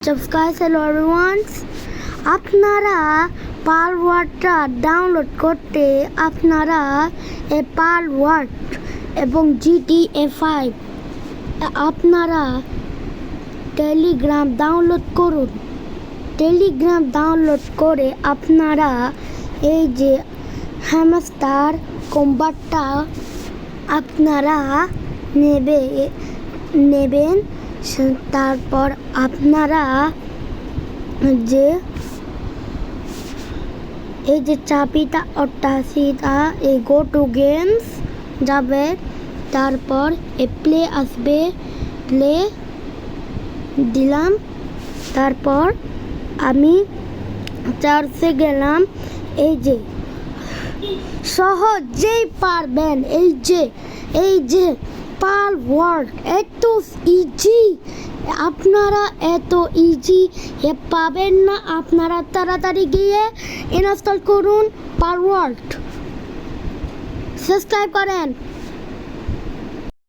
Subscribe hello everyone. আপনারা পাসওয়ার্ডটা download করতে আপনারা এই পাসওয়ার্ড এবং GTA 5 আপনারা টেলিগ্রাম ডাউনলোড করুন। টেলিগ্রাম ডাউনলোড করে আপনারা এই যে হ্যামস্টার কম্বাটটা আপনারা নেবেন। তারপর আপনারা যে এই যে চাবিটা ওটা সিধা এই গো টু গেমস যাবে, তারপর এ প্লে আসবে, প্লে দিলাম, তারপর আমি চার্জে গেলাম। এই যে সহজেই পারবেন, এই যে পাসওয়ার্ড এত ইজি, আপনারা এত ইজি পাবেন না। আপনারা তাড়াতাড়ি গিয়ে ইনস্টল করুন পাসওয়ার্ড, সাবস্ক্রাইব করেন।